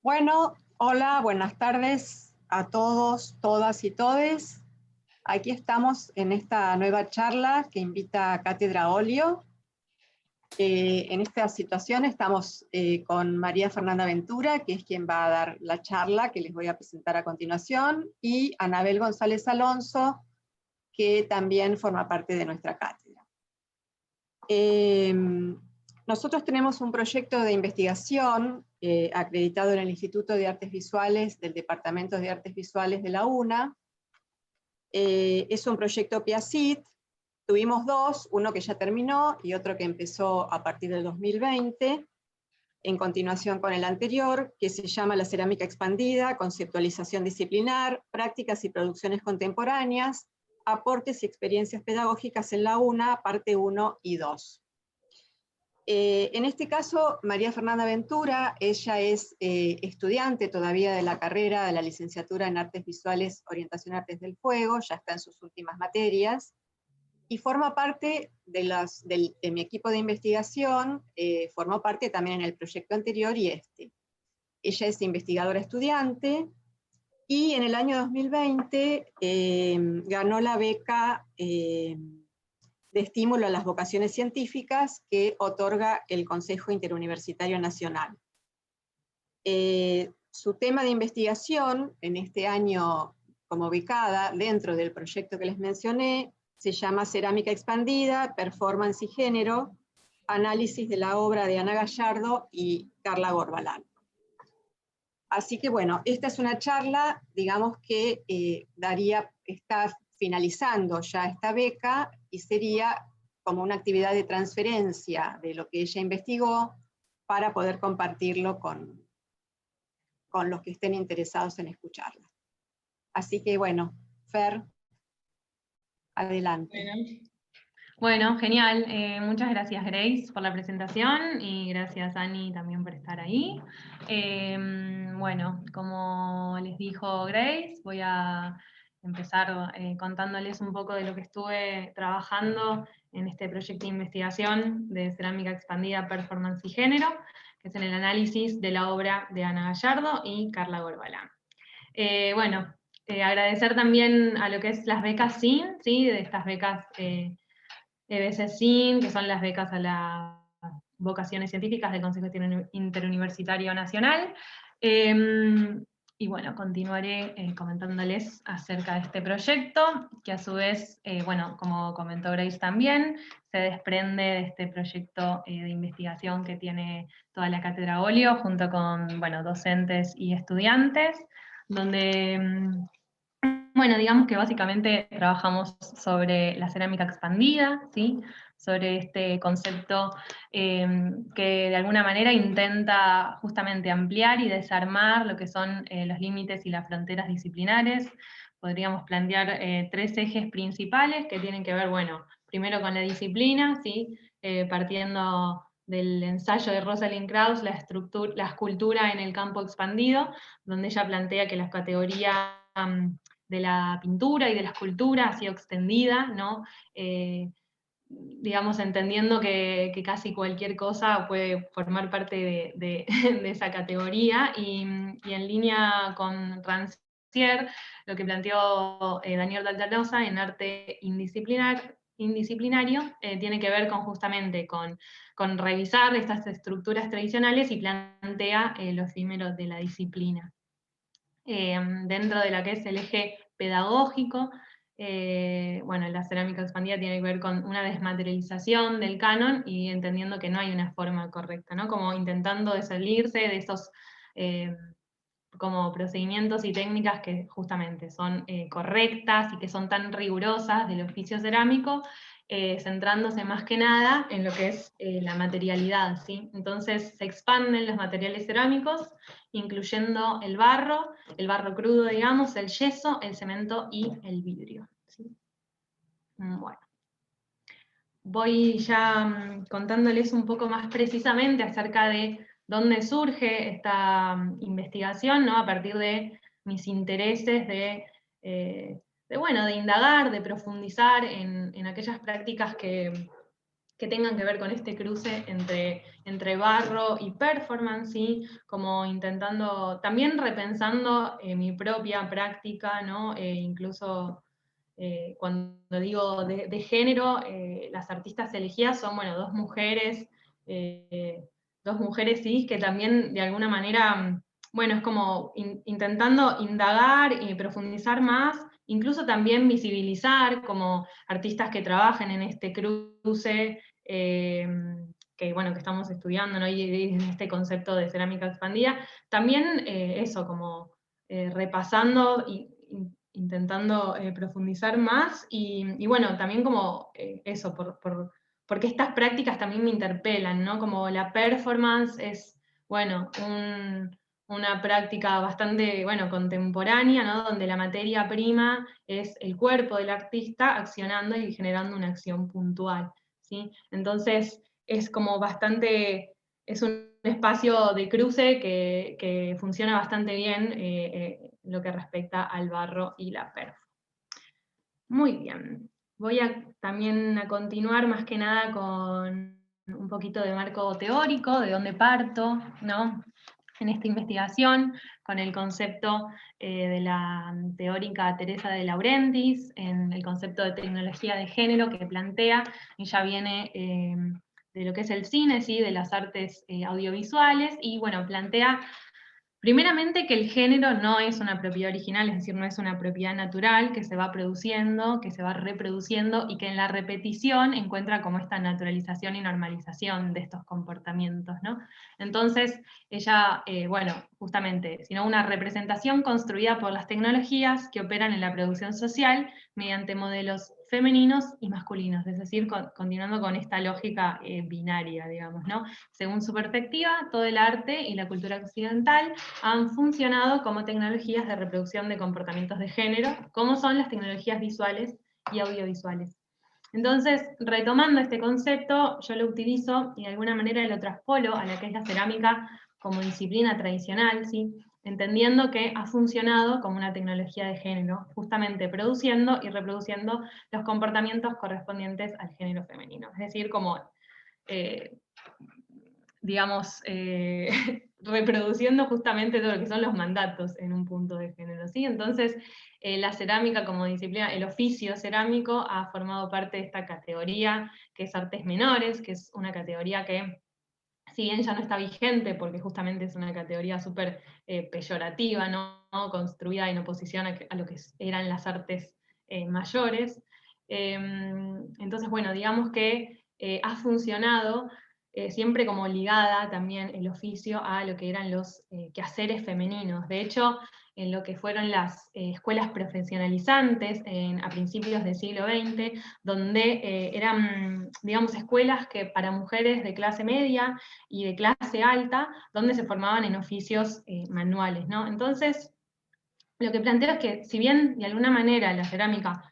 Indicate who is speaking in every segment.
Speaker 1: Bueno, hola, buenas tardes a todos, todas y todes. Aquí estamos en esta nueva charla que invita a Cátedra Olio. En esta situación estamos con María Fernanda Ventura, que es quien va a dar la charla que les voy a presentar a continuación, y Anabel González Alonso, que también forma parte de nuestra cátedra. Nosotros tenemos un proyecto de investigación acreditado en el Instituto de Artes Visuales del Departamento de Artes Visuales de la UNA. Es un proyecto PIACIT. Tuvimos dos, uno que ya terminó y otro que empezó a partir del 2020, en continuación con el anterior, que se llama La cerámica expandida, conceptualización disciplinar, prácticas y producciones contemporáneas, aportes y experiencias pedagógicas en la UNA, parte 1 y 2. En este caso, María Fernanda Ventura, ella es estudiante todavía de la carrera de la licenciatura en Artes Visuales, Orientación a Artes del Fuego, ya está en sus últimas materias, y forma parte de mi equipo de investigación, formó parte también en el proyecto anterior y este. Ella es investigadora estudiante, y en el año 2020 ganó la beca de estímulo a las vocaciones científicas que otorga el Consejo Interuniversitario Nacional. Su tema de investigación en este año como becada dentro del proyecto que les mencioné se llama Cerámica Expandida, Performance y Género, análisis de la obra de Ana Gallardo y Carla Gorbalán. Así que bueno, esta es una charla, digamos que está finalizando ya esta beca y sería como una actividad de transferencia de lo que ella investigó para poder compartirlo con los que estén interesados en escucharla. Así que bueno, Fer, adelante.
Speaker 2: Bueno, genial. Muchas gracias, Grace, por la presentación y gracias, Ani, también por estar ahí. Bueno, como les dijo Grace, voy a empezar contándoles un poco de lo que estuve trabajando en este proyecto de investigación de cerámica expandida, performance y género, que es en el análisis de la obra de Ana Gallardo y Carla Gorbalán. Bueno, agradecer también a lo que es las becas SIN, ¿sí? De estas becas EBC-SIN, que son las becas a las vocaciones científicas del Consejo Interuniversitario Nacional. Y bueno, continuaré comentándoles acerca de este proyecto, que a su vez, bueno, como comentó Grace también, se desprende de este proyecto de investigación que tiene toda la Cátedra Olio, junto con, bueno, docentes y estudiantes, donde bueno, digamos que básicamente trabajamos sobre la cerámica expandida, ¿sí? Sobre este concepto que de alguna manera intenta justamente ampliar y desarmar lo que son los límites y las fronteras disciplinares. Podríamos plantear tres ejes principales que tienen que ver, bueno, primero con la disciplina, ¿sí? Partiendo del ensayo de Rosalind Krauss, la escultura en el campo expandido, donde ella plantea que las categorías de la pintura y de la escultura ha sido extendida, ¿no? Digamos, entendiendo que casi cualquier cosa puede formar parte de esa categoría, y en línea con Rancière, lo que planteó Daniel Daltanosa en arte indisciplinario, tiene que ver justamente con revisar estas estructuras tradicionales y plantea lo efímero de la disciplina. Dentro de la que es el eje pedagógico, bueno, la cerámica expandida tiene que ver con una desmaterialización del canon y entendiendo que no hay una forma correcta, ¿no? Como intentando de salirse de esos como procedimientos y técnicas que justamente son correctas y que son tan rigurosas del oficio cerámico, centrándose más que nada en lo que es la materialidad, ¿sí? Entonces se expanden los materiales cerámicos, incluyendo el barro crudo, digamos, el yeso, el cemento y el vidrio, ¿sí? Bueno. Voy ya contándoles un poco más precisamente acerca de dónde surge esta investigación, ¿no? A partir de mis intereses bueno, de indagar, de profundizar en aquellas prácticas que que tengan que ver con este cruce entre barro y performance, ¿sí? Como intentando, también repensando mi propia práctica, ¿no? Incluso cuando digo de género, las artistas elegidas son, bueno, dos mujeres cis que también de alguna manera, bueno, es como intentando indagar y profundizar más, incluso también visibilizar como artistas que trabajen en este cruce, que bueno, que estamos estudiando, ¿no? Y este concepto de cerámica expandida, también eso, como repasando y intentando profundizar más, y bueno, también como eso, porque estas prácticas también me interpelan, ¿no? Como la performance es, bueno, una práctica bastante, bueno, contemporánea, ¿no? Donde la materia prima es el cuerpo del artista accionando y generando una acción puntual, ¿sí? Entonces, es como bastante, es un espacio de cruce que funciona bastante bien lo que respecta al barro y la perf. Muy bien. Voy también a continuar más que nada con un poquito de marco teórico, de dónde parto, ¿no? En esta investigación, con el concepto de la teórica Teresa de Laurentiis, en el concepto de tecnología de género que plantea, ella viene de lo que es el cine, ¿sí? De las artes audiovisuales, y bueno, plantea primeramente que el género no es una propiedad original, es decir, no es una propiedad natural que se va produciendo, que se va reproduciendo y que en la repetición encuentra como esta naturalización y normalización de estos comportamientos, ¿no? Entonces, ella, bueno, justamente, sino una representación construida por las tecnologías que operan en la producción social mediante modelos femeninos y masculinos, es decir, continuando con esta lógica binaria, digamos, ¿no? Según su perspectiva, todo el arte y la cultura occidental han funcionado como tecnologías de reproducción de comportamientos de género, como son las tecnologías visuales y audiovisuales. Entonces, retomando este concepto, yo lo utilizo y de alguna manera lo traspolo a la que es la cerámica como disciplina tradicional, ¿sí? Entendiendo que ha funcionado como una tecnología de género, justamente produciendo y reproduciendo los comportamientos correspondientes al género femenino. Es decir, como digamos, reproduciendo justamente todo lo que son los mandatos en un punto de género, ¿sí? Entonces, la cerámica como disciplina, el oficio cerámico ha formado parte de esta categoría que es artes menores, que es una categoría que, si bien ya no está vigente, porque justamente es una categoría súper peyorativa, ¿no? Construida en oposición a lo que eran las artes mayores. Entonces, bueno, digamos que ha funcionado siempre como ligada también el oficio a lo que eran los quehaceres femeninos. De hecho, en lo que fueron las escuelas profesionalizantes a principios del siglo XX, donde eran, digamos, escuelas que para mujeres de clase media y de clase alta, donde se formaban en oficios manuales, ¿no? Entonces, lo que planteo es que, si bien de alguna manera la cerámica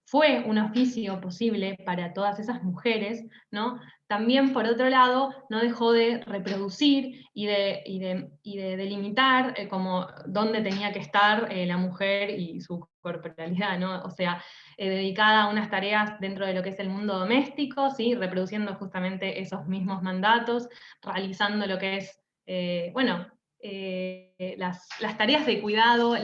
Speaker 2: fue un oficio posible para todas esas mujeres, ¿no? También, por otro lado, no dejó de reproducir y de delimitar como dónde tenía que estar la mujer y su corporalidad, ¿no? O sea, dedicada a unas tareas dentro de lo que es el mundo doméstico, ¿sí? Reproduciendo justamente esos mismos mandatos, realizando lo que es, bueno, las tareas de cuidado,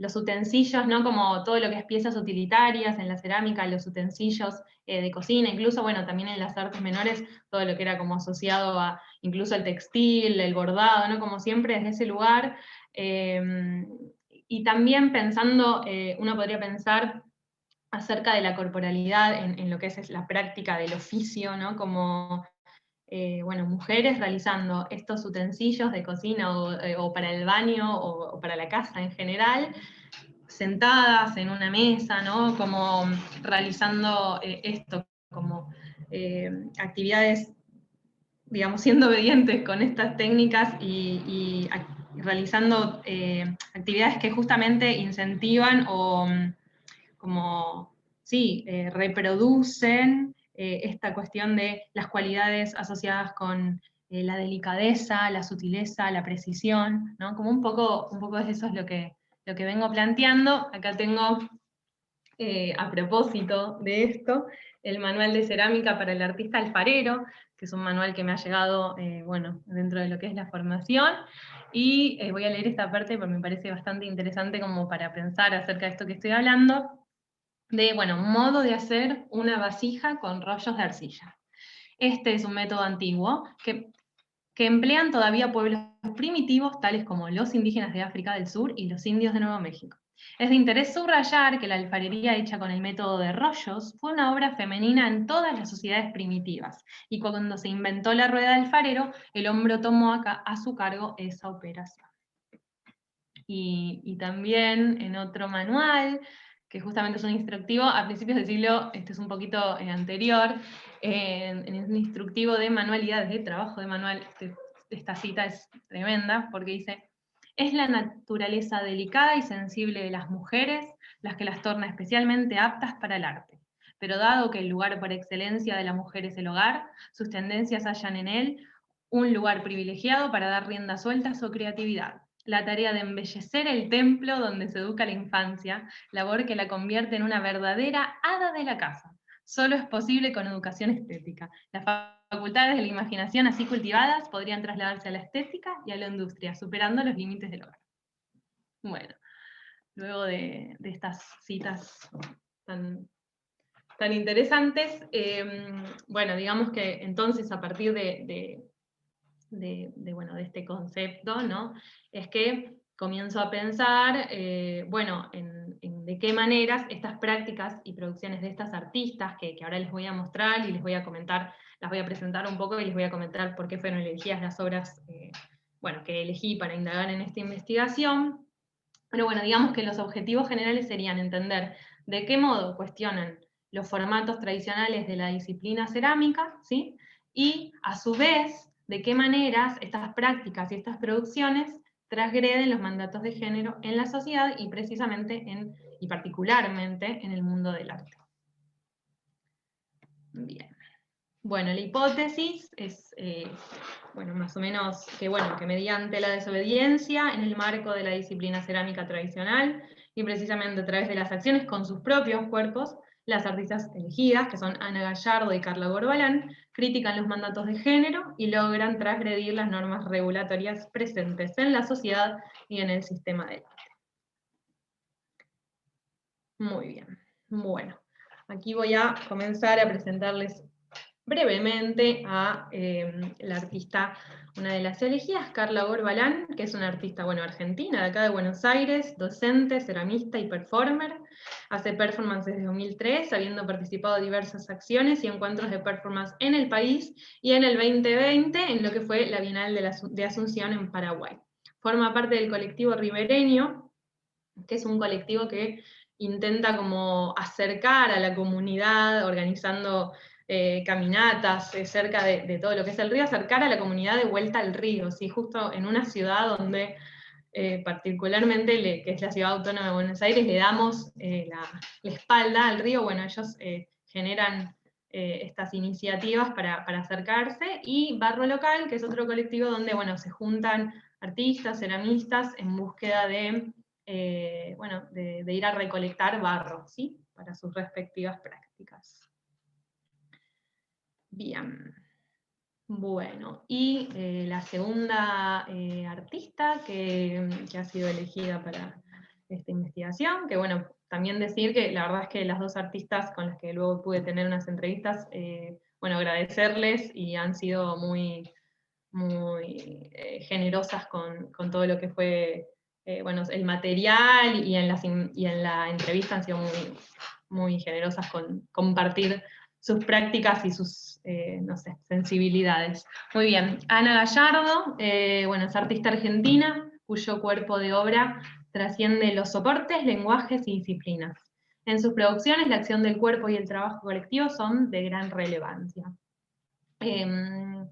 Speaker 2: los utensilios, ¿no? Como todo lo que es piezas utilitarias en la cerámica, los utensilios de cocina, incluso, bueno, también en las artes menores, todo lo que era como asociado a incluso el textil, el bordado, ¿no? Como siempre desde ese lugar. Y también pensando, uno podría pensar acerca de la corporalidad en lo que es la práctica del oficio, ¿no? Como bueno, mujeres realizando estos utensilios de cocina o para el baño o para la casa en general, sentadas en una mesa, ¿no? Como realizando esto, como actividades, digamos, siendo obedientes con estas técnicas y realizando actividades que justamente incentivan o como, sí, reproducen esta cuestión de las cualidades asociadas con la delicadeza, la sutileza, la precisión, ¿no? Como un poco de eso es lo que vengo planteando. Acá tengo a propósito de esto, el manual de cerámica para el artista alfarero, que es un manual que me ha llegado, bueno, dentro de lo que es la formación, y voy a leer esta parte porque me parece bastante interesante como para pensar acerca de esto que estoy hablando, de, bueno, modo de hacer una vasija con rollos de arcilla. Este es un método antiguo que emplean todavía pueblos primitivos, tales como los indígenas de África del Sur y los indios de Nuevo México. Es de interés subrayar que la alfarería hecha con el método de rollos fue una obra femenina en todas las sociedades primitivas, y cuando se inventó la rueda del alfarero, el hombre tomó a su cargo esa operación. Y también en otro manual, que justamente es un instructivo, a principios del siglo, este es un poquito anterior, en un instructivo de manualidades, de trabajo de manual, esta cita es tremenda, porque dice: es la naturaleza delicada y sensible de las mujeres las que las torna especialmente aptas para el arte. Pero dado que el lugar por excelencia de la mujer es el hogar, sus tendencias hallan en él un lugar privilegiado para dar rienda suelta a su creatividad. La tarea de embellecer el templo donde se educa la infancia, labor que la convierte en una verdadera hada de la casa. Solo es posible con educación estética. Las facultades de la imaginación así cultivadas podrían trasladarse a la estética y a la industria, superando los límites del hogar. Bueno, luego de estas citas tan interesantes, bueno, digamos que entonces a partir de este concepto, ¿no? Es que comienzo a pensar, bueno, en de qué maneras estas prácticas y producciones de estas artistas, que ahora les voy a mostrar y les voy a comentar, las voy a presentar un poco y les voy a comentar por qué fueron elegidas las obras, bueno, que elegí para indagar en esta investigación. Pero bueno, digamos que los objetivos generales serían entender de qué modo cuestionan los formatos tradicionales de la disciplina cerámica, ¿sí? Y a su vez, de qué maneras estas prácticas y estas producciones transgreden los mandatos de género en la sociedad y precisamente y particularmente en el mundo del arte. Bien. Bueno, la hipótesis es, bueno, más o menos que mediante la desobediencia en el marco de la disciplina cerámica tradicional y precisamente a través de las acciones con sus propios cuerpos, las artistas elegidas, que son Ana Gallardo y Carla Borbalán, critican los mandatos de género y logran transgredir las normas regulatorias presentes en la sociedad y en el sistema del arte. Muy bien, bueno, aquí voy a comenzar a presentarles brevemente a la artista, una de las elegidas, Carla Borbalán, que es una artista, bueno, argentina, de acá de Buenos Aires, docente, ceramista y performer. Hace performance desde 2003, habiendo participado en diversas acciones y encuentros de performance en el país, y en el 2020 en lo que fue la Bienal de Asunción en Paraguay. Forma parte del colectivo ribereño, que es un colectivo que intenta como acercar a la comunidad, organizando caminatas cerca de todo lo que es el río, acercar a la comunidad de vuelta al río, ¿sí? Justo en una ciudad donde particularmente, que es la ciudad autónoma de Buenos Aires, le damos la espalda al río. Bueno, ellos generan estas iniciativas para acercarse, y Barro Local, que es otro colectivo donde, bueno, se juntan artistas, ceramistas en búsqueda de ir a recolectar barro, ¿sí? Para sus respectivas prácticas. Bien. Bueno, y la segunda artista que ha sido elegida para esta investigación, que bueno, también decir que la verdad es que las dos artistas con las que luego pude tener unas entrevistas, bueno, agradecerles, y han sido muy, muy generosas con todo lo que fue bueno, el material, y en la entrevista han sido muy, muy generosas con compartir sus prácticas y sus, no sé, sensibilidades. Muy bien, Ana Gallardo, bueno, es artista argentina, cuyo cuerpo de obra trasciende los soportes, lenguajes y disciplinas. En sus producciones, la acción del cuerpo y el trabajo colectivo son de gran relevancia. En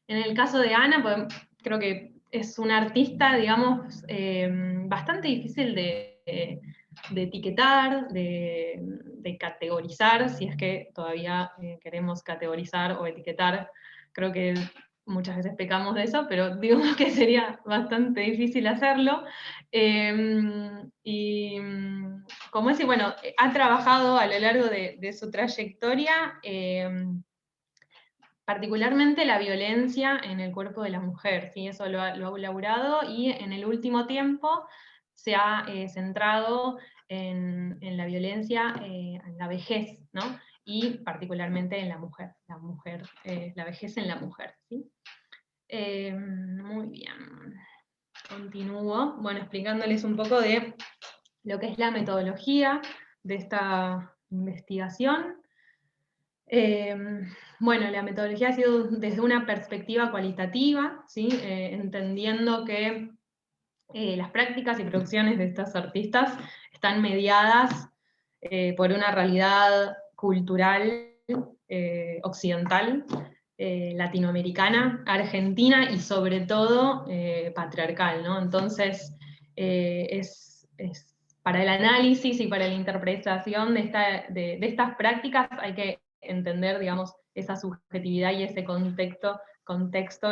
Speaker 2: el caso de Ana, creo que es una artista, digamos, bastante difícil de etiquetar, de categorizar, si es que todavía queremos categorizar o etiquetar. Creo que muchas veces pecamos de eso, pero digamos que sería bastante difícil hacerlo. Y como es, bueno, ha trabajado a lo largo de su trayectoria, particularmente la violencia en el cuerpo de la mujer, ¿sí? Eso lo ha elaborado, y en el último tiempo se ha centrado en la violencia en la vejez, ¿no? Y particularmente en la mujer, la vejez en la mujer, ¿sí? Muy bien. Continúo, bueno, explicándoles un poco de lo que es la metodología de esta investigación. Bueno, la metodología ha sido desde una perspectiva cualitativa, ¿sí? Entendiendo que las prácticas y producciones de estos artistas están mediadas por una realidad cultural occidental, latinoamericana, argentina y sobre todo patriarcal, ¿no? Entonces, para el análisis y para la interpretación de estas prácticas hay que entender, digamos, esa subjetividad y ese contexto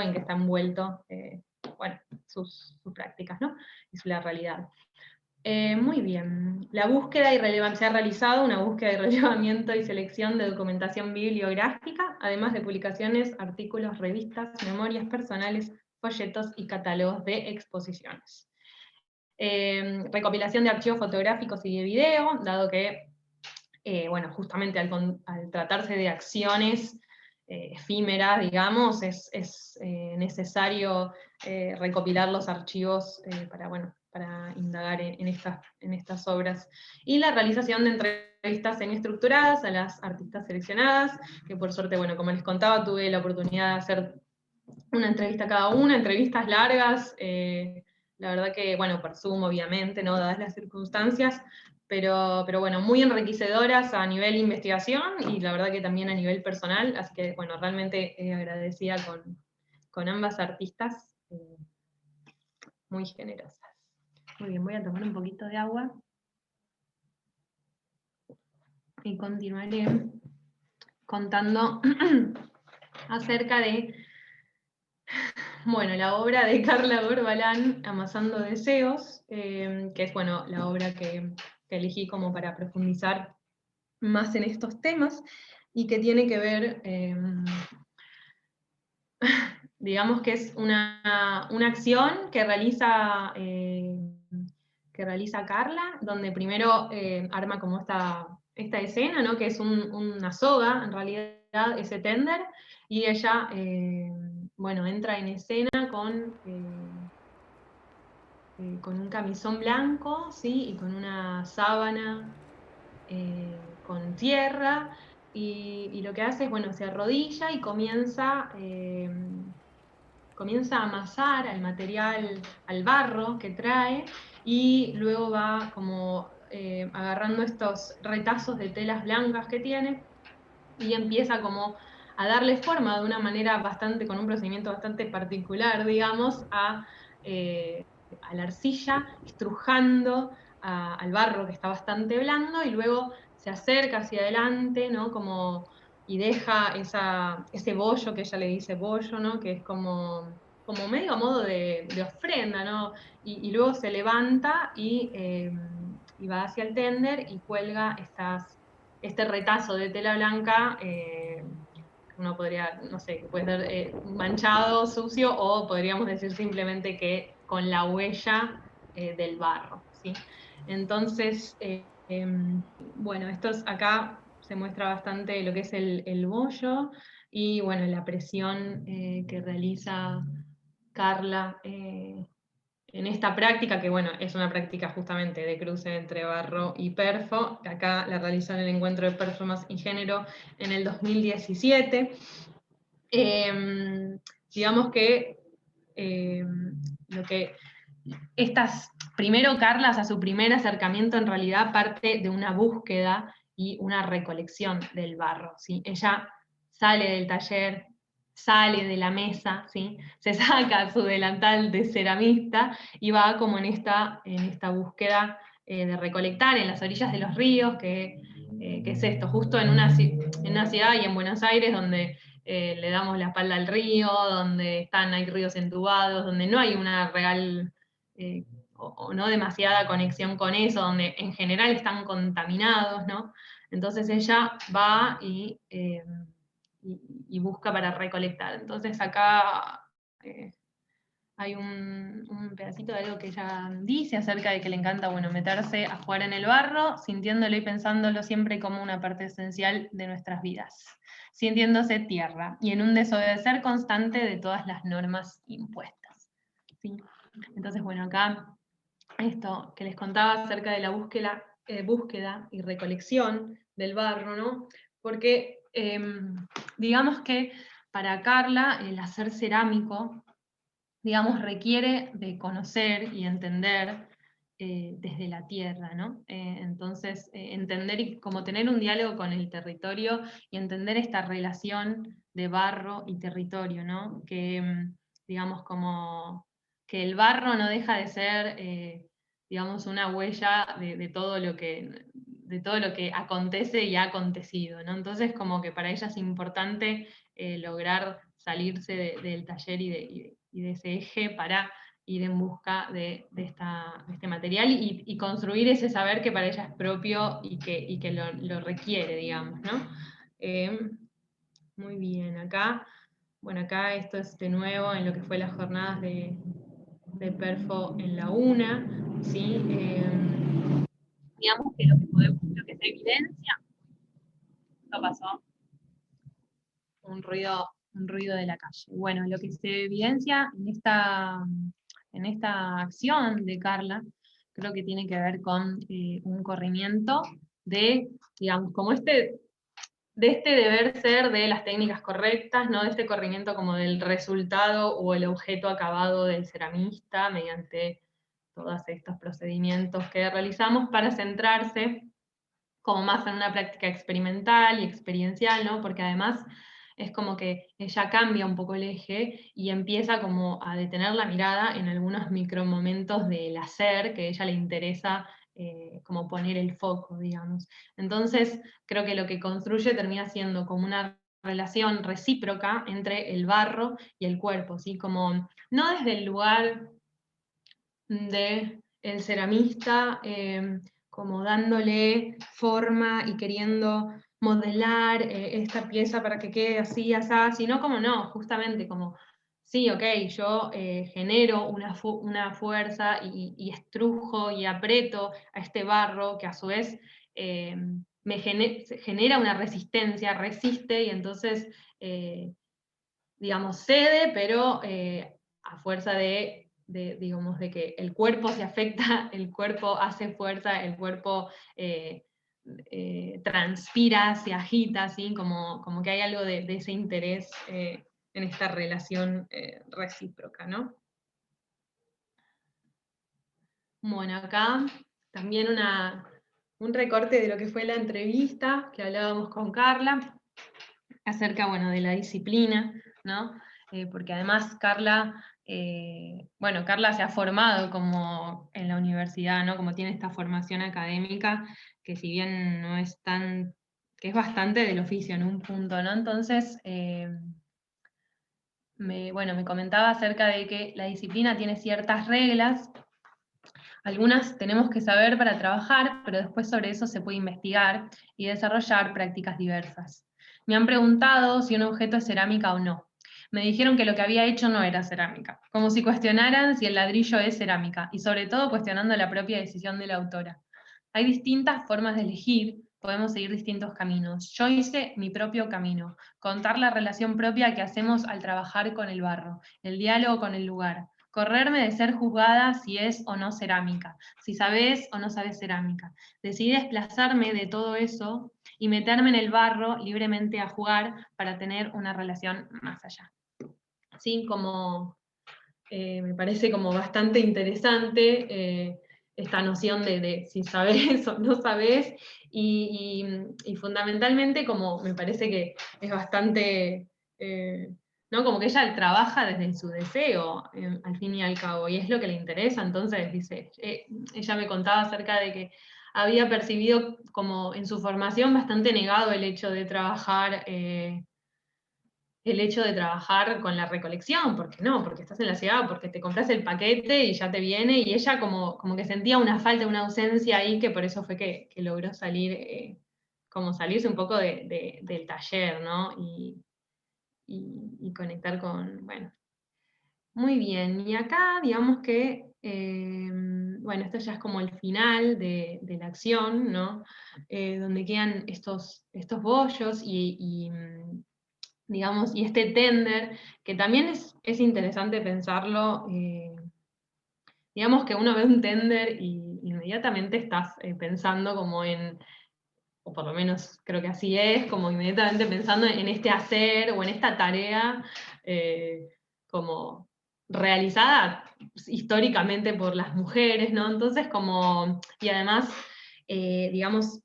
Speaker 2: en que está envuelto bueno, sus prácticas, ¿no? Y la realidad. Muy bien. La búsqueda y relevancia, se ha realizado una búsqueda y relevamiento y selección de documentación bibliográfica, además de publicaciones, artículos, revistas, memorias personales, folletos y catálogos de exposiciones. Recopilación de archivos fotográficos y de video, dado que, bueno, justamente al tratarse de acciones efímeras, digamos, es necesario recopilar los archivos para indagar en estas obras. Y la realización de entrevistas semiestructuradas a las artistas seleccionadas, que por suerte, bueno, como les contaba, tuve la oportunidad de hacer una entrevista a cada una, entrevistas largas, la verdad que, bueno, por Zoom, obviamente, ¿no? Dadas las circunstancias, pero bueno, muy enriquecedoras a nivel investigación y la verdad que también a nivel personal, así que, bueno, realmente agradecida con ambas artistas, muy generosas. Muy bien, voy a tomar un poquito de agua y continuaré contando acerca de, bueno, la obra de Carla Corbalán, Amasando Deseos, que es, bueno, la obra que elegí como para profundizar más en estos temas, y que tiene que ver, digamos que es una acción que realiza Carla, donde primero arma como esta escena, ¿no? Que es una soga, en realidad, ese tender, y ella, bueno, entra en escena con un camisón blanco, ¿sí? Y con una sábana con tierra, y lo que hace es, bueno, se arrodilla y comienza a amasar al material, al barro que trae, y luego va como agarrando estos retazos de telas blancas que tiene, y empieza como a darle forma de una manera con un procedimiento bastante particular, digamos, a la arcilla, estrujando al barro que está bastante blando, y luego se acerca hacia adelante, ¿no? Y deja ese bollo, que ella le dice bollo, ¿no? Que es como medio a modo de ofrenda, ¿no? Y luego se levanta y va hacia el tender y cuelga este retazo de tela blanca, uno podría, no sé, que puede ser manchado, sucio, o podríamos decir simplemente que con la huella del barro, ¿sí? Entonces, bueno, acá se muestra bastante lo que es el bollo, y bueno, la presión que realiza Carla en esta práctica, que bueno, es una práctica justamente de cruce entre barro y perfo, que acá la realizó en el Encuentro de Performance y Género en el 2017. Digamos que primero Carla, o sea, su primer acercamiento en realidad parte de una búsqueda y una recolección del barro, ¿sí? Ella sale del taller, sale de la mesa, ¿sí? Se saca su delantal de ceramista y va como en esta búsqueda de recolectar en las orillas de los ríos, que es esto, justo en una ciudad y en Buenos Aires donde le damos la espalda al río, donde hay ríos entubados, donde no hay una real o no demasiada conexión con eso, donde en general están contaminados, ¿no? Entonces ella va y busca para recolectar. Entonces acá hay un pedacito de algo que ella dice acerca de que le encanta, bueno, meterse a jugar en el barro, sintiéndolo y pensándolo siempre como una parte esencial de nuestras vidas, sintiéndose tierra y en un desobedecer constante de todas las normas impuestas. ¿Sí? Entonces, bueno, acá esto que les contaba acerca de la búsqueda y recolección del barro, ¿no? Porque digamos que para Carla el hacer cerámico, digamos, requiere de conocer y entender desde la tierra, ¿no? Entonces, entender y como tener un diálogo con el territorio y entender esta relación de barro y territorio, ¿no? Que, digamos, como que el barro no deja de ser, digamos, una huella de todo lo que acontece y ha acontecido, ¿no? Entonces, como que para ella es importante lograr salirse del taller y de ese eje para ir en busca de este material y construir ese saber que para ella es propio y que lo requiere, digamos, ¿no? Muy bien, acá esto es de nuevo en lo que fue las jornadas de Perfo en la UNA, ¿sí? Digamos que lo que se evidencia, esto pasó, un ruido de la calle. Bueno, lo que se evidencia en esta acción de Carla, creo que tiene que ver con un corrimiento de, digamos, como de este deber ser de las técnicas correctas, no de este corrimiento como del resultado o el objeto acabado del ceramista mediante todos estos procedimientos que realizamos para centrarse como más en una práctica experimental y experiencial, ¿no? Porque además es como que ella cambia un poco el eje y empieza como a detener la mirada en algunos micromomentos del hacer que a ella le interesa como poner el foco, digamos. Entonces, creo que lo que construye termina siendo como una relación recíproca entre el barro y el cuerpo, ¿sí? Como no desde el lugar de el ceramista, como dándole forma y queriendo modelar esta pieza para que quede así, así, sino como no, justamente como, sí, ok, yo genero una fuerza y estrujo y aprieto a este barro que a su vez genera una resistencia, resiste y entonces, digamos, cede, pero a fuerza digamos, de que el cuerpo se afecta, el cuerpo hace fuerza, el cuerpo transpira, se agita, ¿sí? Como que hay algo de ese interés en esta relación recíproca, ¿no? Bueno, acá también un recorte de lo que fue la entrevista que hablábamos con Carla, acerca, bueno, de la disciplina, ¿no? Porque además Carla, Carla se ha formado como en la universidad, ¿no? Como tiene esta formación académica, que si bien no es que es bastante del oficio en un punto, ¿no? Entonces, me comentaba acerca de que la disciplina tiene ciertas reglas, algunas tenemos que saber para trabajar, pero después sobre eso se puede investigar y desarrollar prácticas diversas. Me han preguntado si un objeto es cerámica o no. Me dijeron que lo que había hecho no era cerámica, como si cuestionaran si el ladrillo es cerámica, y sobre todo cuestionando la propia decisión de la autora. Hay distintas formas de elegir, podemos seguir distintos caminos. Yo hice mi propio camino, contar la relación propia que hacemos al trabajar con el barro, el diálogo con el lugar, correrme de ser juzgada si es o no cerámica, si sabes o no sabes cerámica. Decidí desplazarme de todo eso y meterme en el barro libremente a jugar para tener una relación más allá. Así como me parece como bastante interesante esta noción de si sabes o no sabes, y fundamentalmente como me parece que es bastante, ¿no? Como que ella trabaja desde su deseo, al fin y al cabo, y es lo que le interesa. Entonces dice, ella me contaba acerca de que había percibido como en su formación bastante negado el hecho de trabajar el hecho de trabajar con la recolección, porque no, porque estás en la ciudad, porque te compras el paquete y ya te viene, y ella como que sentía una falta, una ausencia ahí, que por eso fue que logró salir, como salirse un poco del taller, ¿no? Y conectar con, bueno, muy bien. Y acá, digamos que, bueno, esto ya es como el final de la acción, ¿no? Donde quedan estos bollos digamos, y este tender, que también es interesante pensarlo, digamos que uno ve un tender y inmediatamente estás pensando como o por lo menos creo que así es, como inmediatamente pensando en este hacer o en esta tarea como realizada históricamente por las mujeres, ¿no? Entonces y además, digamos,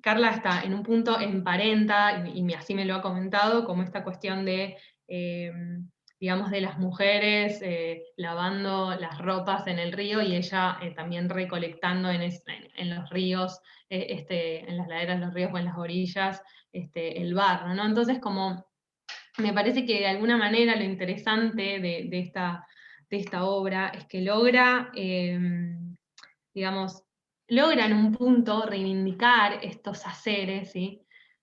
Speaker 2: Carla está en un punto emparenta, y así me lo ha comentado, como esta cuestión digamos, de las mujeres lavando las ropas en el río y ella también recolectando en los ríos, en las laderas de los ríos o en las orillas, el barro, ¿no? Entonces, como me parece que de alguna manera lo interesante de esta obra es que digamos, logra en un punto reivindicar estos haceres, ¿sí?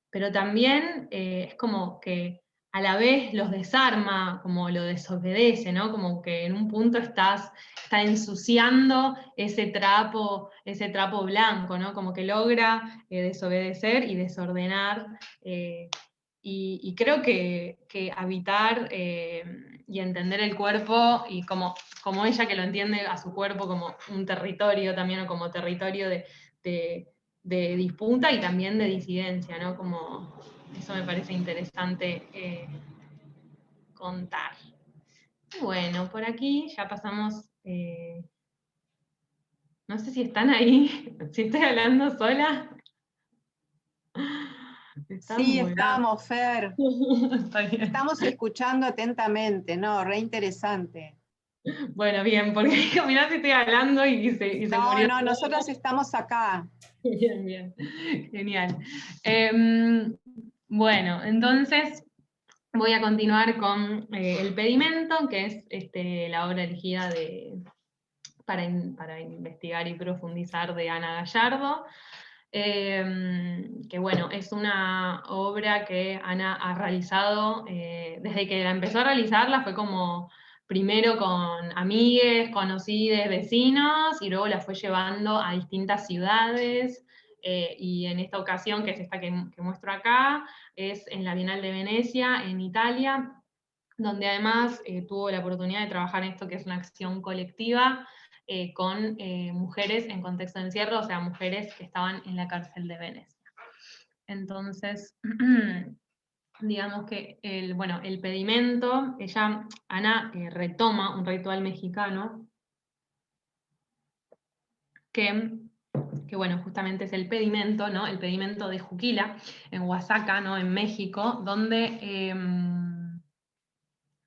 Speaker 2: Pero también es como que a la vez los desarma, como lo desobedece, ¿no? Como que en un punto está ensuciando ese trapo blanco, ¿no? Como que logra desobedecer y desordenar. Y creo que habitar y entender el cuerpo, y como ella que lo entiende a su cuerpo como un territorio también, o como territorio de disputa y también de disidencia, ¿no? Como eso me parece interesante contar. Bueno, por aquí ya pasamos, no sé si están ahí, si estoy hablando sola. Están
Speaker 1: Sí,
Speaker 2: muy bien.
Speaker 1: estamos, Fer.
Speaker 2: Está bien.
Speaker 1: Estamos escuchando atentamente, ¿no? Re interesante.
Speaker 2: Bueno, bien, porque dijo, mirá si estoy hablando y se
Speaker 1: No,
Speaker 2: murió.
Speaker 1: no, nosotros estamos acá.
Speaker 2: Bien, bien, genial. Bueno, entonces voy a continuar con El Pedimento, que es la obra elegida para investigar y profundizar de Ana Gallardo. Que bueno, es una obra que Ana ha realizado, desde que la empezó a realizarla fue como primero con amigues, conocidos, vecinos, y luego la fue llevando a distintas ciudades, y en esta ocasión, que es esta que muestro acá, es en la Bienal de Venecia, en Italia, donde además tuvo la oportunidad de trabajar en esto que es una acción colectiva, con mujeres en contexto de encierro, o sea, mujeres que estaban en la cárcel de Venecia. Entonces, digamos que el pedimento, Ana retoma un ritual mexicano que bueno, justamente es el pedimento, ¿no? El pedimento de Juquila, en Oaxaca, ¿no? En México, donde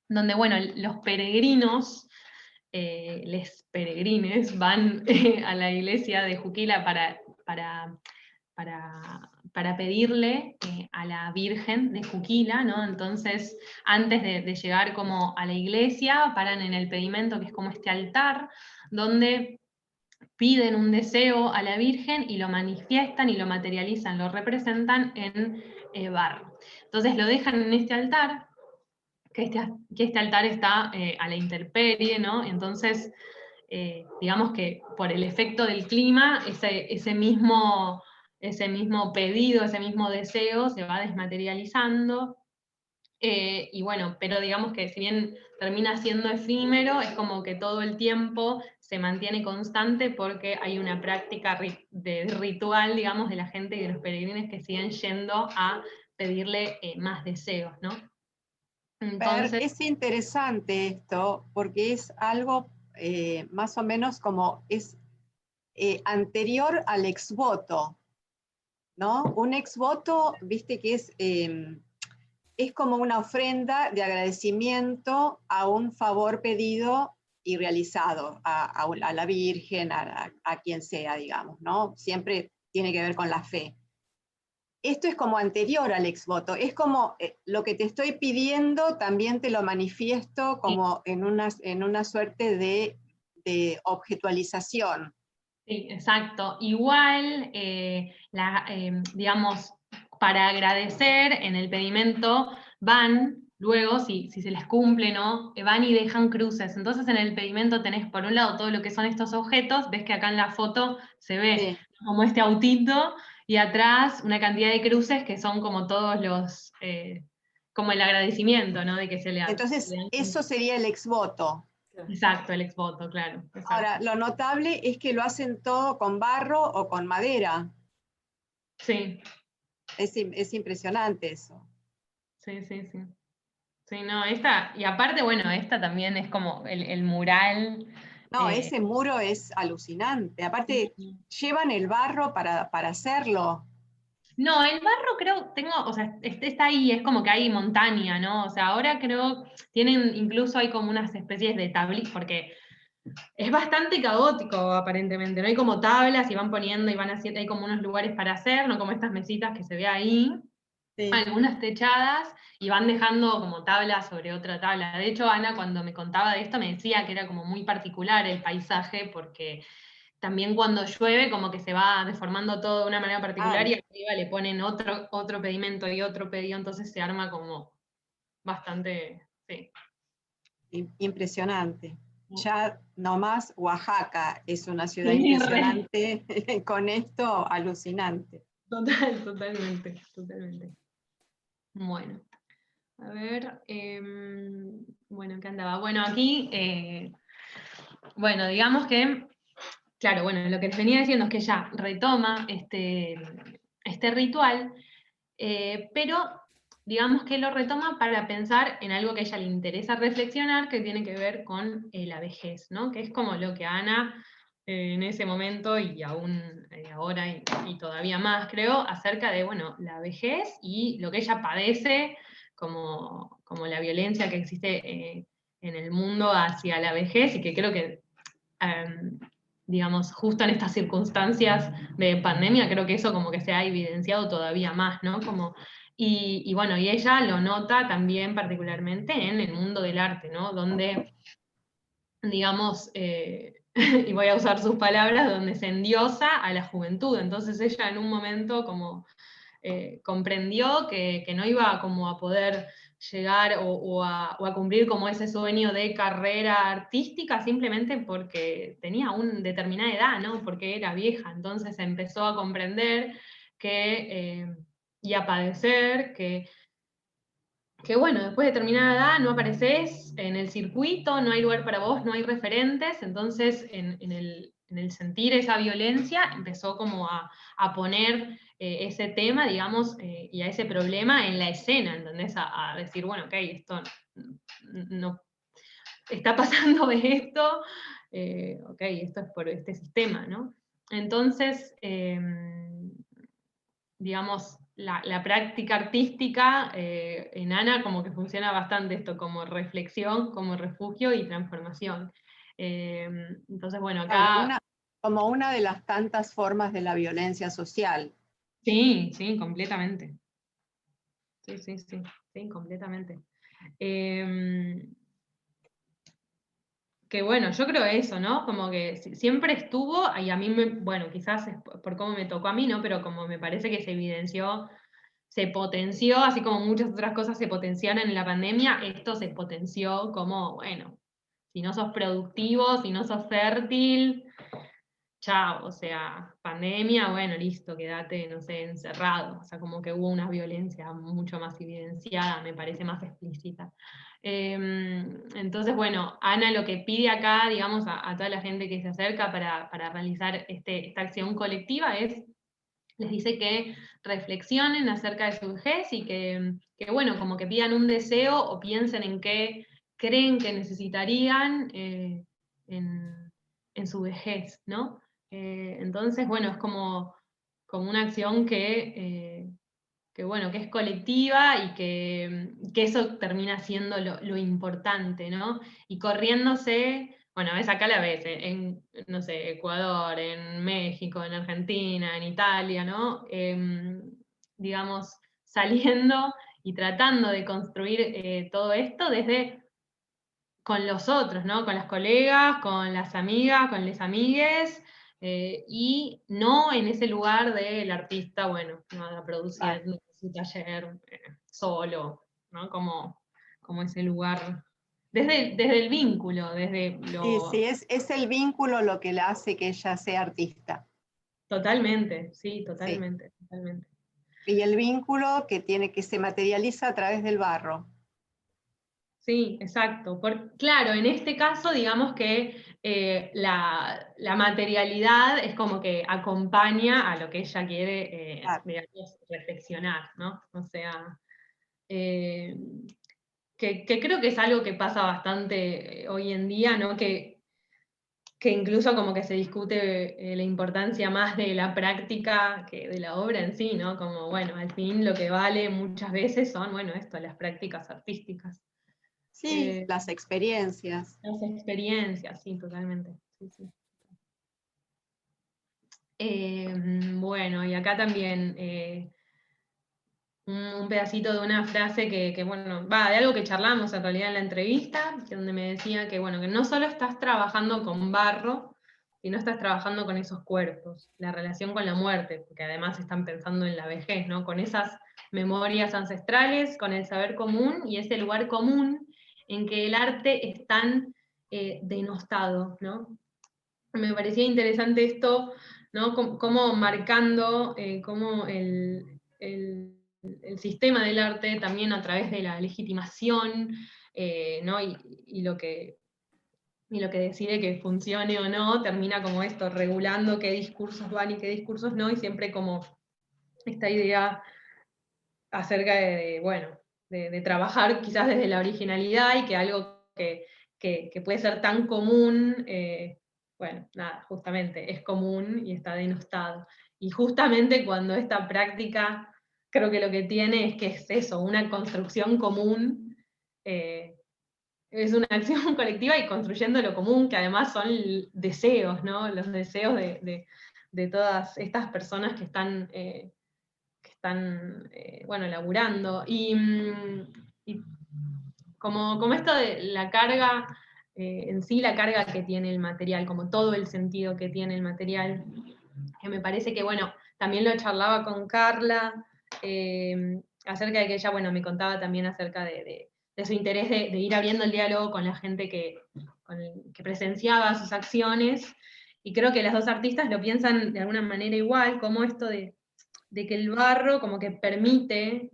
Speaker 2: bueno, los peregrinos, les peregrines, van a la iglesia de Juquila para pedirle a la Virgen de Juquila, ¿no? Entonces, antes de llegar como a la iglesia, paran en el pedimento, que es como este altar, donde piden un deseo a la Virgen y lo manifiestan y lo materializan, lo representan en barro. Entonces lo dejan en este altar, que este altar está a la intemperie, ¿no? Entonces, digamos que por el efecto del clima, ese mismo pedido, ese mismo deseo se va desmaterializando. Y bueno, pero digamos que si bien termina siendo efímero, es como que todo el tiempo se mantiene constante porque hay una práctica de ritual, digamos, de la gente y de los peregrinos que siguen yendo a pedirle más deseos, ¿no?
Speaker 1: Fer,
Speaker 2: Entonces,
Speaker 1: es interesante esto porque es algo más o menos como es anterior al exvoto, ¿no? Un exvoto, viste que es como una ofrenda de agradecimiento a un favor pedido y realizado a la Virgen, a quien sea, digamos, ¿no? Siempre tiene que ver con la fe. esto es como anterior al exvoto, es como lo que te estoy pidiendo también te lo manifiesto como en una suerte de objetualización.
Speaker 2: Sí, exacto. Igual, digamos, para agradecer en el pedimento van, luego, si se les cumple, ¿no? Van y dejan cruces. Entonces en el pedimento tenés por un lado todo lo que son estos objetos, ves que acá en la foto se ve
Speaker 1: Sí.
Speaker 2: como este autito, y atrás una cantidad de cruces que son como todos los, como el agradecimiento, ¿no? De que se le
Speaker 1: Entonces, eso sería el exvoto.
Speaker 2: Exacto, el exvoto, claro. Exacto.
Speaker 1: Ahora, lo notable es que lo hacen todo con barro o con madera.
Speaker 2: Sí.
Speaker 1: Es impresionante eso.
Speaker 2: Sí, sí, sí. Sí, no, esta, y aparte, bueno, esta también es como el mural.
Speaker 1: No, ese muro es alucinante. Aparte,
Speaker 2: Sí.
Speaker 1: llevan el barro para hacerlo.
Speaker 2: No, el barro creo, o sea, está ahí, es como que hay montaña, ¿no? O sea, ahora creo, tienen, incluso hay como unas especies de tablitas, porque es bastante caótico aparentemente, ¿no? Hay como tablas y van poniendo y van haciendo, hay como unos lugares para hacer, no como estas mesitas que se ve ahí.
Speaker 1: Sí.
Speaker 2: Algunas techadas y van dejando como tabla sobre otra tabla. De hecho, Ana, cuando me contaba de esto, me decía que era como muy particular el paisaje, porque también cuando llueve como que se va deformando todo de una manera particular y arriba le ponen otro pedimento y otro pedimento, entonces se arma como bastante, sí.
Speaker 1: Impresionante. Ya nomás Oaxaca es una ciudad
Speaker 2: Sí,
Speaker 1: impresionante, con esto alucinante.
Speaker 2: totalmente, totalmente. Bueno. A ver, bueno, ¿qué andaba? Bueno, aquí, bueno, digamos que, claro, bueno, lo que les venía diciendo es que ella retoma este ritual, pero digamos que lo retoma para pensar en algo que a ella le interesa reflexionar, que tiene que ver con la vejez, ¿no? Que es como lo que Ana en ese momento y aún ahora y todavía más, creo, acerca de, bueno, la vejez y lo que ella padece como la violencia que existe en el mundo hacia la vejez, y que creo que, digamos, justo en estas circunstancias de pandemia, creo que eso como que se ha evidenciado todavía más, ¿no? Y bueno, y ella lo nota también particularmente en el mundo del arte, ¿no? Donde, digamos, y voy a usar sus palabras, donde se endiosa a la juventud. Entonces ella en un momento como comprendió que no iba como a poder llegar o a cumplir como ese sueño de carrera artística simplemente porque tenía una determinada edad, ¿no? Porque era vieja. Entonces empezó a comprender y a padecer que bueno, después de determinada edad no apareces en el circuito, no hay lugar para vos, no hay referentes, entonces en el sentir esa violencia empezó como a poner ese tema, digamos, y a ese problema en la escena, ¿entendés? A decir, bueno, ok, esto no está pasando esto, ok, esto es por este sistema, ¿no? Entonces, digamos, la práctica artística en Ana como que funciona bastante esto, como reflexión, como refugio y transformación. Entonces, bueno,
Speaker 1: Claro,
Speaker 2: acá...
Speaker 1: como una de las tantas formas de la violencia social.
Speaker 2: Sí, sí, completamente. Sí, sí, sí, sí, completamente. Que bueno, yo creo eso, ¿no? Como que siempre estuvo, y a mí, bueno, quizás es por cómo me tocó a mí, ¿no? Pero como me parece que se evidenció, se potenció, así como muchas otras cosas se potenciaron en la pandemia, esto se potenció como, bueno, si no sos productivo, si no sos fértil, chao, o sea, pandemia, bueno, listo, quédate, no sé, encerrado. O sea, como que hubo una violencia mucho más evidenciada, me parece más explícita. Entonces, bueno, Ana lo que pide acá, digamos, a toda la gente que se acerca para realizar esta acción colectiva les dice que reflexionen acerca de su vejez y que, bueno, como que pidan un deseo o piensen en qué creen que necesitarían en su vejez, ¿no? Entonces, bueno, es como una acción bueno, que es colectiva y que eso termina siendo lo importante, ¿no? Y corriéndose, bueno, ves acá la ves, en, no sé, Ecuador, en México, en Argentina, en Italia, ¿no? digamos, saliendo y tratando de construir todo esto desde con los otros, ¿no? Con las colegas, con las amigas, con les amigues, y no en ese lugar del artista, bueno, nada, produciendo su taller solo, ¿no? Como ese lugar, desde el vínculo, desde
Speaker 1: Sí,
Speaker 2: lo...
Speaker 1: sí, es el vínculo lo que la hace que ella sea artista.
Speaker 2: Totalmente, sí,
Speaker 1: Sí.
Speaker 2: totalmente, totalmente.
Speaker 1: Y el vínculo que se materializa a través del barro.
Speaker 2: Sí, exacto. Claro, en este caso, digamos que la materialidad es como que acompaña a lo que ella quiere,
Speaker 1: Claro.
Speaker 2: digamos, reflexionar, ¿no? O sea, eh, que creo que es algo que pasa bastante hoy en día, ¿no? Que incluso como que se discute la importancia más de la práctica que de la obra en sí, ¿no? Como, bueno, al fin lo que vale muchas veces son, bueno, esto, las prácticas artísticas.
Speaker 1: Sí, las experiencias.
Speaker 2: Las experiencias, sí, totalmente. Sí, sí. Bueno, y acá también un pedacito de una frase que, bueno, va, de algo que charlamos en realidad en la entrevista, donde me decía que, bueno, que no solo estás trabajando con barro, sino estás trabajando con esos cuerpos, la relación con la muerte, porque además están pensando en la vejez, ¿no? Con esas memorias ancestrales, con el saber común y ese lugar común en que el arte es tan denostado, ¿no? Me parecía interesante esto, ¿no? Como marcando cómo el sistema del arte también a través de la legitimación, ¿no? Y lo que decide que funcione o no, termina como esto, regulando qué discursos van y qué discursos no, y siempre como esta idea acerca bueno, de trabajar quizás desde la originalidad y que algo que puede ser tan común, bueno, nada, justamente es común y está denostado. Y justamente cuando esta práctica creo que lo que tiene es que es eso, una construcción común, es una acción colectiva y construyendo lo común, que además son deseos, ¿no? Los deseos de todas estas personas que están bueno, laburando. Y como esto de la carga, en sí la carga que tiene el material, como todo el sentido que tiene el material, que me parece que, bueno, también lo charlaba con Carla, acerca de que ella, bueno, me contaba también acerca de su interés de ir abriendo el diálogo con la gente que presenciaba sus acciones, y creo que las dos artistas lo piensan de alguna manera igual, como esto de que el barro como que permite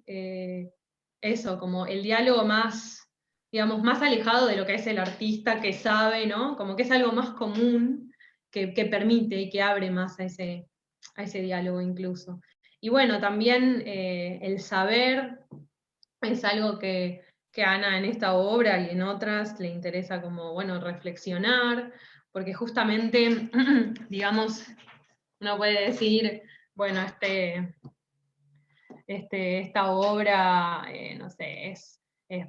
Speaker 2: eso, como el diálogo más, digamos, más alejado de lo que es el artista que sabe, ¿no? Como que es algo más común que permite y que abre más a ese diálogo incluso. Y bueno, también el saber es algo que a Ana en esta obra y en otras le interesa como, bueno, reflexionar, porque justamente, digamos, uno puede decir, bueno, esta obra, no sé, es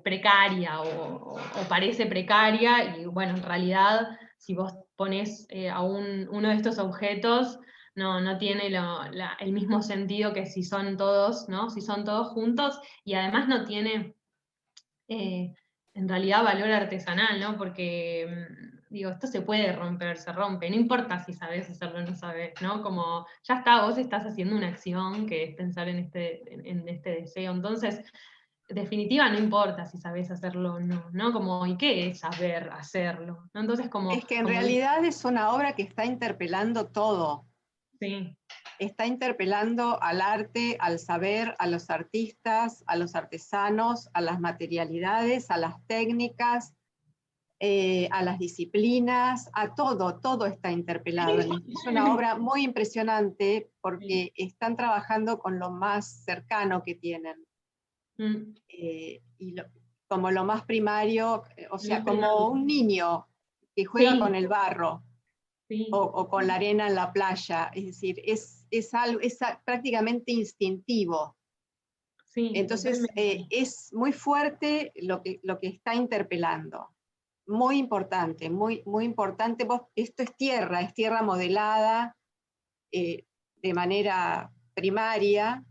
Speaker 2: precaria o parece precaria, y bueno, en realidad, si vos pones a uno de estos objetos, no tiene el mismo sentido que si son todos, ¿no? Si son todos juntos, y además no tiene en realidad valor artesanal, ¿no? Porque, digo, esto se puede romper, se rompe, no importa si sabes hacerlo o no sabes, ¿no? Como, ya está, vos estás haciendo una acción que es pensar en este deseo, entonces, en definitiva, no importa si sabes hacerlo o no, ¿no? Como, ¿y qué es saber hacerlo? ¿No? Entonces,
Speaker 1: Es que en
Speaker 2: como,
Speaker 1: realidad es una obra que está interpelando todo.
Speaker 2: sí,
Speaker 1: Está interpelando al arte, al saber, a los artistas, a los artesanos, a las materialidades, a las técnicas, a las disciplinas, a todo, todo está interpelado. Es una obra muy impresionante
Speaker 2: sí.
Speaker 1: porque están trabajando con lo más cercano que tienen.
Speaker 2: Mm,
Speaker 1: Y como lo más primario, o
Speaker 2: lo
Speaker 1: sea,
Speaker 2: más
Speaker 1: como
Speaker 2: primario.
Speaker 1: un niño que juega con
Speaker 2: Sí,
Speaker 1: el barro
Speaker 2: sí,
Speaker 1: o con la arena en la playa, es decir, es prácticamente instintivo.
Speaker 2: sí,
Speaker 1: Entonces,
Speaker 2: totalmente.
Speaker 1: es muy fuerte lo que está interpelando. Muy importante, muy, muy importante. Esto es tierra modelada de manera primaria,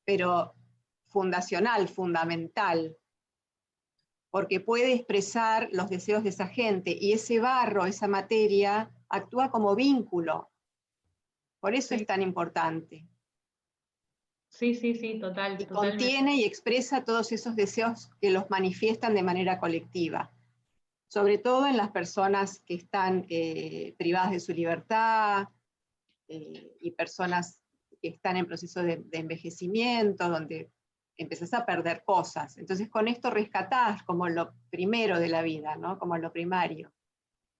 Speaker 1: pero fundacional, fundamental, porque puede expresar los deseos de esa gente, y ese barro, esa materia, actúa como vínculo. Por eso es tan importante.
Speaker 2: Sí, sí, sí, total.
Speaker 1: Y
Speaker 2: Totalmente.
Speaker 1: contiene y expresa todos esos deseos que los manifiestan de manera colectiva, sobre todo en las personas que están privadas de su libertad, y personas que están en proceso de envejecimiento, donde empezás a perder cosas. Entonces con esto rescatás como lo primero de la vida, ¿no? Como lo primario.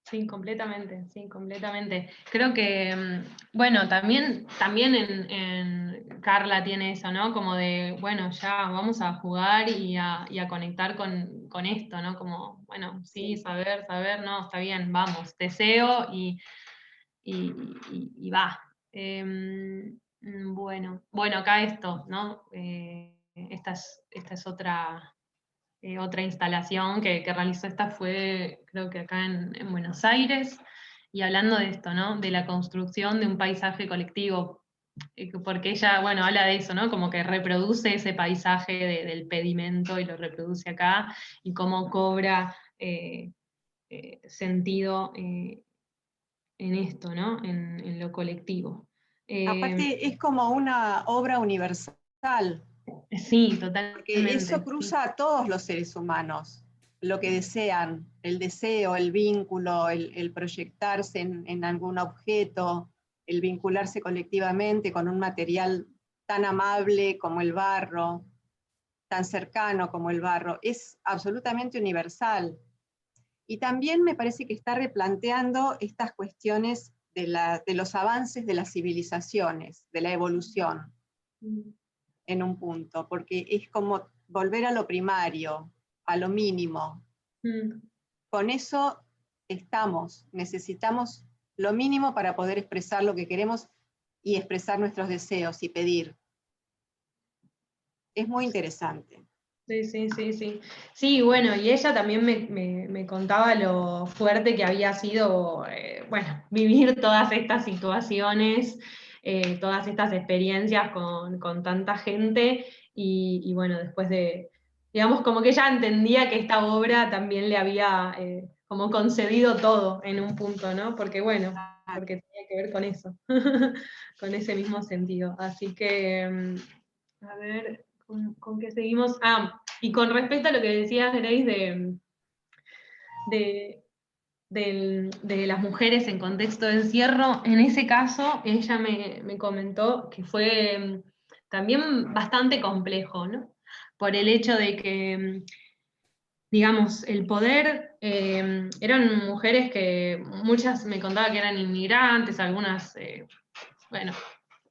Speaker 2: Sí, completamente, sí, completamente. Creo que, bueno, también en Carla tiene eso, ¿no? Como de, bueno, ya vamos a jugar y a conectar con esto, ¿no? Como, bueno, sí, saber, no, está bien, vamos, deseo y va. Bueno, acá esto, ¿no? Esta es otra instalación que realizó. Esta fue, creo que acá en Buenos Aires, y hablando de esto, ¿no? De la construcción de un paisaje colectivo, porque ella, bueno, habla de eso, ¿no? Como que reproduce ese paisaje del pedimento y lo reproduce acá, y cómo cobra sentido en esto, ¿no? En lo colectivo.
Speaker 1: Aparte es como una obra universal,
Speaker 2: Sí,
Speaker 1: porque eso
Speaker 2: totalmente. Sí.
Speaker 1: cruza a todos los seres humanos, lo que desean, el deseo, el vínculo, el proyectarse en algún objeto, el vincularse colectivamente con un material tan amable como el barro, tan cercano como el barro, es absolutamente universal. Y también me parece que está replanteando estas cuestiones de los avances de las civilizaciones, de la evolución, en un punto, porque es como volver a lo primario, a lo mínimo.
Speaker 2: Mm.
Speaker 1: Con eso necesitamos lo mínimo para poder expresar lo que queremos y expresar nuestros deseos y pedir. Es muy interesante.
Speaker 2: Sí, sí, sí, sí. Sí, bueno, y ella también me contaba lo fuerte que había sido, bueno, vivir todas estas situaciones, todas estas experiencias con tanta gente, y bueno, después de, digamos, como que ella entendía que esta obra también le había como concedido todo en un punto, ¿no? Porque bueno, porque tenía que ver con eso, con ese mismo sentido. Así que, a ver, ¿con qué seguimos? Ah, y con respecto a lo que decías, Grace, de las mujeres en contexto de encierro, en ese caso ella me comentó que fue también bastante complejo, ¿no? Por el hecho de que, digamos, el poder, eran mujeres que muchas me contaba que eran inmigrantes, algunas, bueno,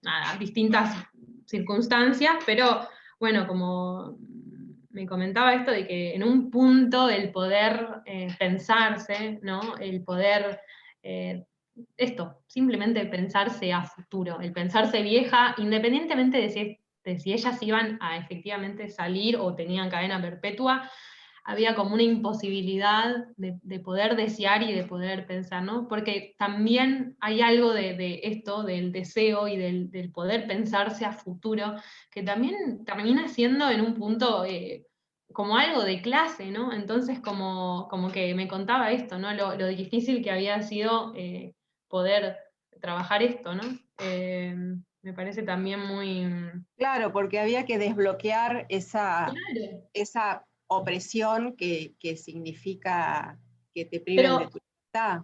Speaker 2: nada, distintas circunstancias, pero bueno, como me comentaba esto de que en un punto el poder pensarse, ¿no? El poder, esto, simplemente pensarse a futuro, el pensarse vieja, independientemente de si ellas iban a efectivamente salir o tenían cadena perpetua, había como una imposibilidad de poder desear y de poder pensar, ¿no? Porque también hay algo de esto, del deseo y del poder pensarse a futuro, que también termina siendo en un punto como algo de clase, ¿no? Entonces como que me contaba esto, ¿no? Lo difícil que había sido poder trabajar esto, ¿no? Me parece también muy...
Speaker 1: Claro, porque había que desbloquear
Speaker 2: Claro.
Speaker 1: esa opresión que significa que te priven de
Speaker 2: Pero
Speaker 1: tu libertad.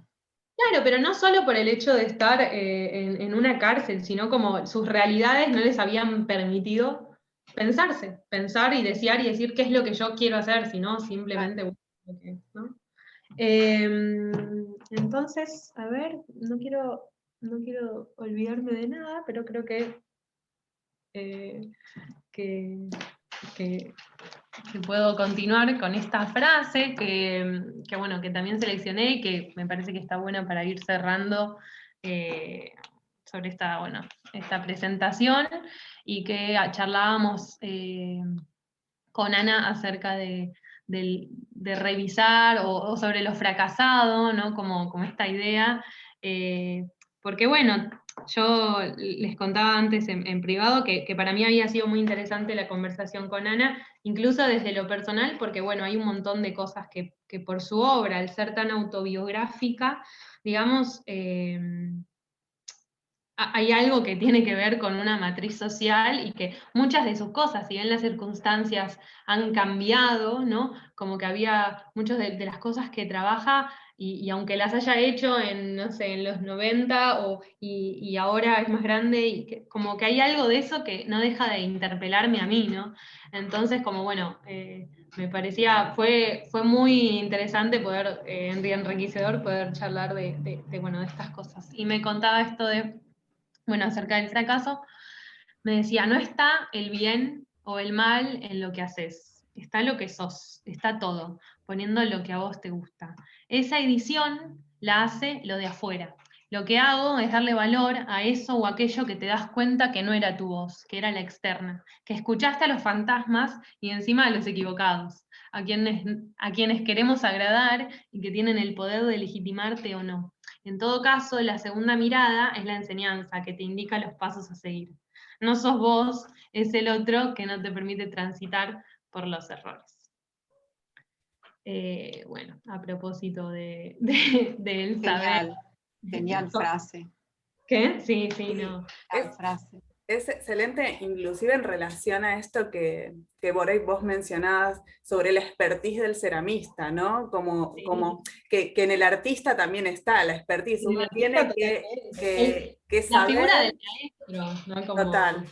Speaker 2: claro, pero no solo por el hecho de estar en una cárcel, sino como sus realidades no les habían permitido pensar y desear y decir qué es lo que yo quiero hacer, sino simplemente, bueno, ¿no? Entonces, a ver, no quiero olvidarme de nada, pero creo eh, que, que- que puedo continuar con esta frase bueno, que también seleccioné y que me parece que está buena para ir cerrando sobre esta presentación, y que charlábamos con Ana acerca de revisar o sobre lo fracasado, ¿no? Como esta idea, porque bueno, yo les contaba antes en privado que para mí había sido muy interesante la conversación con Ana, incluso desde lo personal, porque bueno, hay un montón de cosas que por su obra, al ser tan autobiográfica, digamos, hay algo que tiene que ver con una matriz social y que muchas de sus cosas, si bien las circunstancias han cambiado, ¿no? Como que había muchas de las cosas que trabaja y aunque las haya hecho en, no sé, en los 90 y ahora es más grande, como que hay algo de eso que no deja de interpelarme a mí, ¿no? Entonces, como bueno, me parecía, fue muy interesante poder, enriquecedor poder charlar bueno, de estas cosas. Y me contaba esto de bueno, acerca del fracaso, me decía, no está el bien o el mal en lo que haces, está lo que sos, está todo, poniendo lo que a vos te gusta. Esa edición la hace lo de afuera. Lo que hago es darle valor a eso o aquello que te das cuenta que no era tu voz, que era la externa, que escuchaste a los fantasmas y encima a los equivocados, a quienes queremos agradar y que tienen el poder de legitimarte o no. En todo caso, la segunda mirada es la enseñanza que te indica los pasos a seguir. No sos vos, es el otro que no te permite transitar por los errores. Bueno, a propósito del saber.
Speaker 1: Genial, genial frase.
Speaker 2: ¿Qué? Sí, no.
Speaker 3: Es,
Speaker 1: Frase.
Speaker 3: es excelente, inclusive en relación a esto que Borey vos mencionabas sobre la expertise del ceramista, ¿no? Como que en el artista también está la expertise, uno tiene que
Speaker 2: la
Speaker 3: saber...
Speaker 2: figura del maestro, ¿no? Como...
Speaker 3: Total.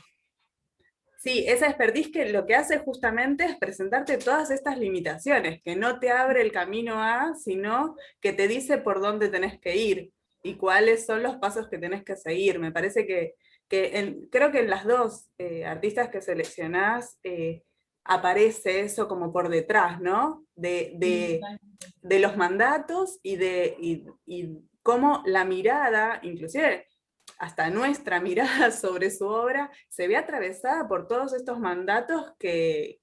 Speaker 3: Sí, esa expertise que lo que hace justamente es presentarte todas estas limitaciones, que no te abre el camino a, sino que te dice por dónde tenés que ir y cuáles son los pasos que tenés que seguir. Me parece que creo que en las dos artistas que seleccionás aparece eso como por detrás, ¿no? De los mandatos y cómo la mirada, inclusive hasta nuestra mirada sobre su obra, se ve atravesada por todos estos mandatos que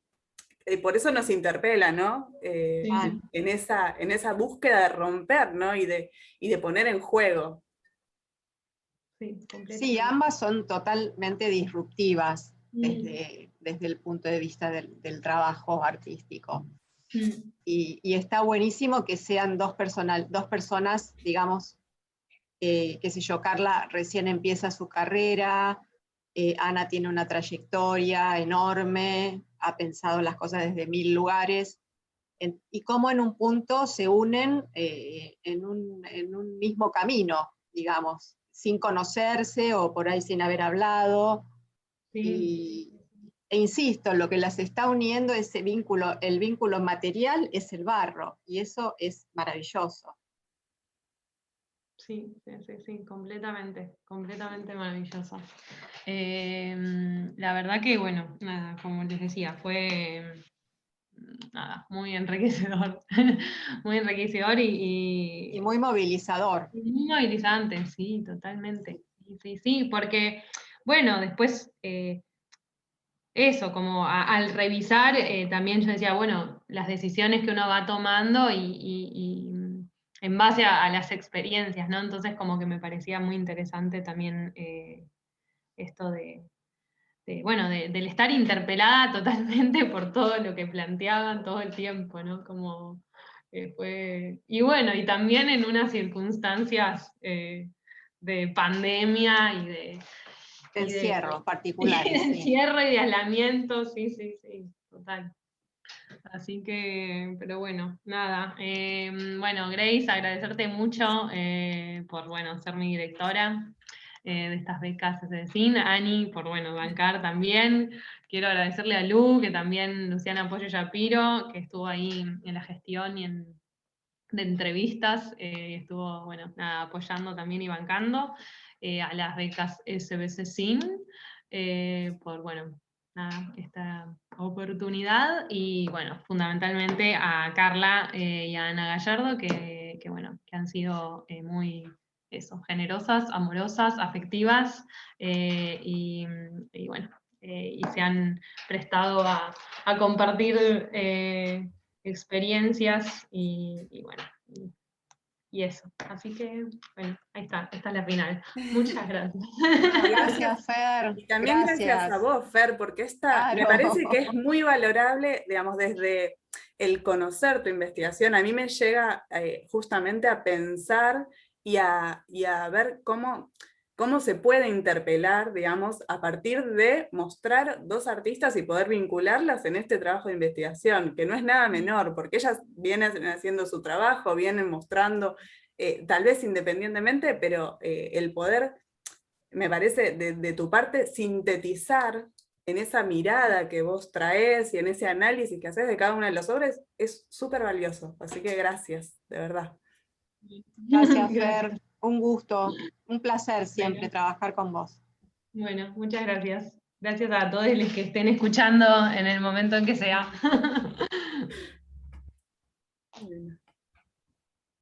Speaker 3: por eso nos interpela, ¿no? En esa búsqueda de romper, ¿no? Y de poner en juego.
Speaker 1: Sí, ambas son totalmente disruptivas desde el punto de vista del trabajo artístico. Y está buenísimo que sean dos personas, digamos, qué sé yo, Carla recién empieza su carrera, Ana tiene una trayectoria enorme, ha pensado las cosas desde 1000 lugares, y cómo en un punto se unen en un mismo camino, digamos, sin conocerse o por ahí sin haber hablado. E insisto, lo que las está uniendo, ese vínculo, el vínculo material es el barro, y eso es maravilloso.
Speaker 2: Sí, completamente maravilloso. La verdad que, bueno, nada, como les decía, fue nada, muy enriquecedor, muy enriquecedor
Speaker 1: Y muy movilizador.
Speaker 2: y muy movilizante, sí, totalmente. Sí, porque, bueno, después eso, como al revisar, también yo decía, bueno, las decisiones que uno va tomando y en base a las experiencias, ¿no? Entonces como que me parecía muy interesante también esto bueno, del estar interpelada totalmente por todo lo que planteaban todo el tiempo, ¿no? Como fue... Y bueno, y también en unas circunstancias de pandemia y de
Speaker 1: Encierro particulares.
Speaker 2: de encierro y de aislamiento, sí, total. Así que, pero bueno, nada. Bueno, Grace, agradecerte mucho por, bueno, ser mi directora de estas becas SEDECIN, Ani, por, bueno, bancar también. Quiero agradecerle a Lu, que también, Luciana Pollo Yapiro, que estuvo ahí en la gestión y de entrevistas, estuvo, bueno, nada, apoyando también y bancando a las becas SBC-SIN, por, bueno, nada, esta oportunidad, y bueno, fundamentalmente a Carla y a Ana Gallardo, bueno, que han sido muy generosas, amorosas, afectivas, y bueno, y se han prestado a compartir experiencias y bueno, y eso. Así que, bueno, ahí está, esta es la final. Muchas gracias.
Speaker 1: Gracias, Fer.
Speaker 3: Y también gracias a vos, Fer, porque esta me
Speaker 1: Claro.
Speaker 3: parece que es muy valorable, digamos, desde el conocer tu investigación. A mí me llega justamente a pensar y a ver cómo se puede interpelar, digamos, a partir de mostrar dos artistas y poder vincularlas en este trabajo de investigación, que no es nada menor, porque ellas vienen haciendo su trabajo, vienen mostrando, tal vez independientemente, pero el poder, me parece, de tu parte, sintetizar en esa mirada que vos traes y en ese análisis que haces de cada una de las obras, es súper valioso. Así que gracias, de verdad.
Speaker 1: Gracias, Fer. Un gusto, un placer siempre trabajar con vos.
Speaker 2: Bueno, muchas gracias. Gracias a todos los que estén escuchando en el momento en que sea.
Speaker 3: Bueno.